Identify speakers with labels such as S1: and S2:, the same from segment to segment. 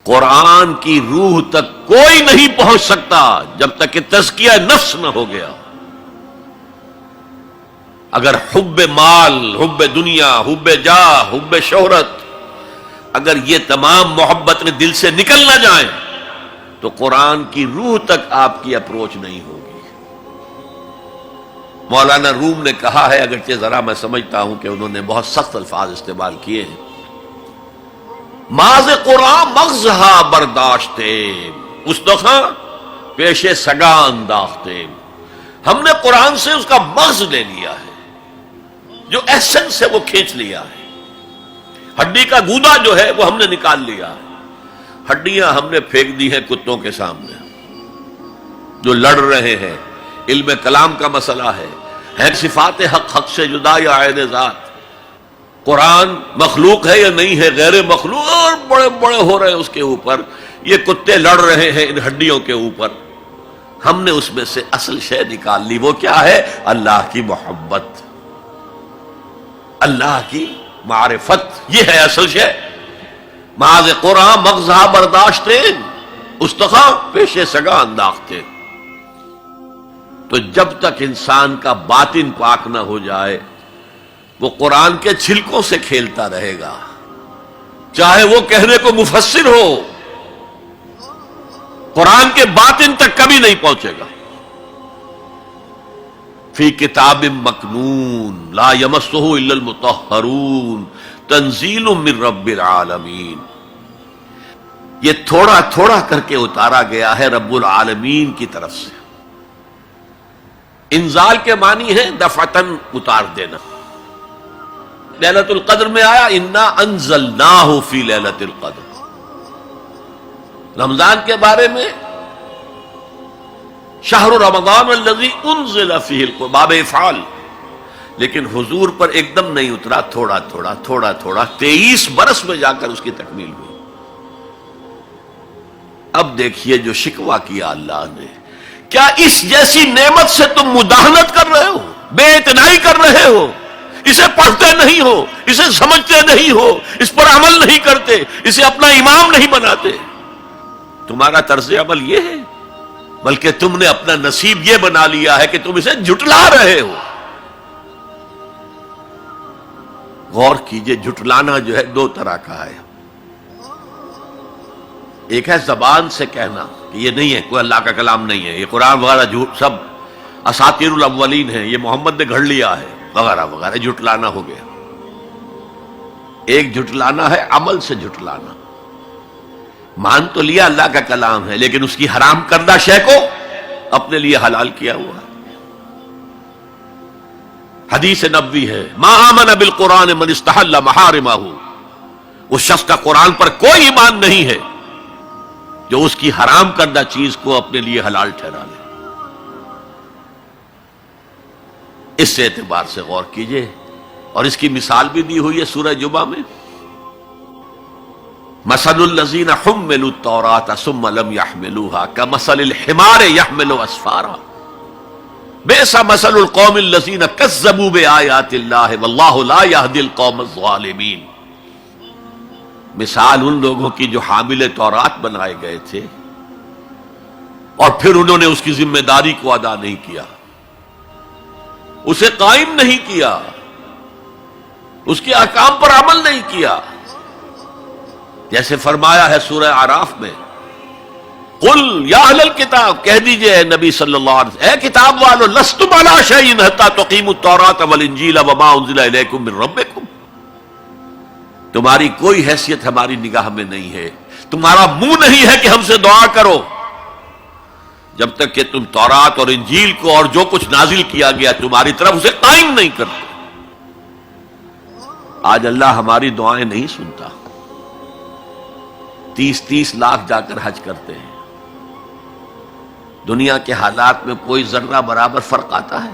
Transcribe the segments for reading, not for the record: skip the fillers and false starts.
S1: قرآن کی روح تک کوئی نہیں پہنچ سکتا جب تک کہ تزکیہ نفس نہ ہو گیا. اگر حب مال، حب دنیا، حب جاہ، حب شہرت، اگر یہ تمام محبت میں دل سے نکل نہ جائیں تو قرآن کی روح تک آپ کی اپروچ نہیں ہوگی. مولانا روم نے کہا ہے، اگرچہ ذرا میں سمجھتا ہوں کہ انہوں نے بہت سخت الفاظ استعمال کیے ہیں، ماز قرآن مغزہا برداشتے استخاں پیش سگا انداختے. ہم نے قرآن سے اس کا مغز لے لیا ہے، جو ایسنس ہے وہ کھینچ لیا ہے. ہڈی کا گودا جو ہے وہ ہم نے نکال لیا ہے. ہڈیاں ہم نے پھینک دی ہیں کتوں کے سامنے جو لڑ رہے ہیں. علم کلام کا مسئلہ ہے صفات حق حق سے جدا یا عین ذات. قرآن مخلوق ہے یا نہیں ہے، غیر مخلوق، اور بڑے بڑے ہو رہے ہیں اس کے اوپر. یہ کتے لڑ رہے ہیں ان ہڈیوں کے اوپر. ہم نے اس میں سے اصل شے نکال لی. وہ کیا ہے؟ اللہ کی محبت، اللہ کی معرفت. یہ ہے اصل شے. ماذ قرآن مغزہ برداشتے استخاں پیش سگا انداختے. تو جب تک انسان کا باطن پاک نہ ہو جائے وہ قرآن کے چھلکوں سے کھیلتا رہے گا، چاہے وہ کہنے کو مفسر ہو، قرآن کے باطن تک کبھی نہیں پہنچے گا. فی کتاب مکنون لا یمسہ الا المطہرون تنزیل من رب العالمین. یہ تھوڑا تھوڑا کر کے اتارا گیا ہے رب العالمین کی طرف سے. انزال کے معنی ہے دفعتاً اتار دینا. لیلۃ القدر میں آیا انا انزلناہ فی لیلۃ القدر. رمضان کے بارے میں شہر رمضان الذی انزل فیہ القرآن، باب افعال. لیکن حضور پر ایک دم نہیں اترا، تھوڑا تھوڑا تھوڑا تھوڑا 23 برس میں جا کر اس کی تکمیل ہوئی. اب دیکھیے جو شکوہ کیا اللہ نے، کیا اس جیسی نعمت سے تم مداہنت کر رہے ہو، بے اعتنائی کر رہے ہو، اسے پڑھتے نہیں ہو، اسے سمجھتے نہیں ہو، اس پر عمل نہیں کرتے، اسے اپنا امام نہیں بناتے. تمہارا طرز عمل یہ ہے، بلکہ تم نے اپنا نصیب یہ بنا لیا ہے کہ تم اسے جھٹلا رہے ہو. غور کیجئے، جھٹلانا جو ہے دو طرح کا ہے. ایک ہے زبان سے کہنا کہ یہ نہیں ہے، کوئی اللہ کا کلام نہیں ہے، یہ قرآن وغیرہ جھوٹ، سب اساطیر الاولین ہیں، یہ محمد نے گھڑ لیا ہے وغیرہ وغیرہ، جھٹلانا ہو گیا. ایک جھٹلانا ہے عمل سے جھٹلانا. مان تو لیا اللہ کا کلام ہے لیکن اس کی حرام کردہ شے کو اپنے لیے حلال کیا ہوا ہے. حدیث نبوی ہے ما آمن بالقرآن من استحل محارمہ. اس شخص کا قرآن پر کوئی ایمان نہیں ہے جو اس کی حرام کردہ چیز کو اپنے لیے حلال ٹھہرا لے. اس سے اعتبار سے غور کیجئے. اور اس کی مثال بھی دی ہوئی ہے سورہ جمعہ میں. مثل الذین حملوا التوراۃ ثم لم يحملوها كمثل الحمار يحمل اسفارا بئس مثل القوم الذین كذبوا بآیات اللہ واللہ لا يهدی القوم الظالمین. مثال ان لوگوں کی جو حامل تورات بنائے گئے تھے اور پھر انہوں نے اس کی ذمہ داری کو ادا نہیں کیا، اسے قائم نہیں کیا، اس کے احکام پر عمل نہیں کیا. جیسے فرمایا ہے سورہ اعراف میں قل یا اہل الکتاب، کہہ دیجئے اے نبی صلی اللہ علیہ وسلم، اے کتاب والو لستم علی شیء حتی تقیموا التوراۃ والانجیل وما انزل الیکم من ربکم. تمہاری کوئی حیثیت ہماری نگاہ میں نہیں ہے، تمہارا منہ نہیں ہے کہ ہم سے دعا کرو جب تک کہ تم تورات اور انجیل کو اور جو کچھ نازل کیا گیا تمہاری طرف اسے قائم نہیں کرتے. آج اللہ ہماری دعائیں نہیں سنتا. 30 لاکھ جا کر حج کرتے ہیں. دنیا کے حالات میں کوئی ذرہ برابر فرق آتا ہے؟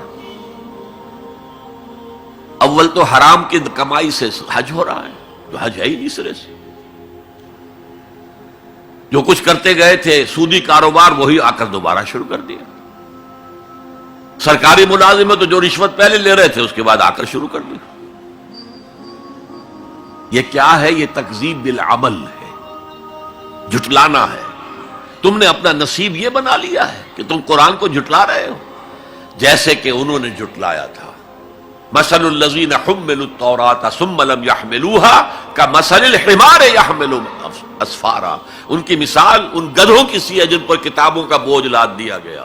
S1: اول تو حرام کی کمائی سے حج ہو رہا ہے، تو حج ہے ہی نہیں سرے سے. جو کچھ کرتے گئے تھے سودی کاروبار وہی آ کر دوبارہ شروع کر دیا. سرکاری ملازم ہے تو جو رشوت پہلے لے رہے تھے اس کے بعد آ کر شروع کر دی. یہ کیا ہے؟ یہ تکذیب بالعمل ہے. جھٹلانا ہے. تم نے اپنا نصیب یہ بنا لیا ہے کہ تم قرآن کو جھٹلا رہے ہو جیسے کہ انہوں نے جھٹلایا تھا. مثل الذین حملوا التوراۃ ثم لم يحملوها كمثل الحمار يحمل اسفارا. ان کی مثال ان گدھوں کی سی ہے جن پر کتابوں کا بوجھ لاد دیا گیا.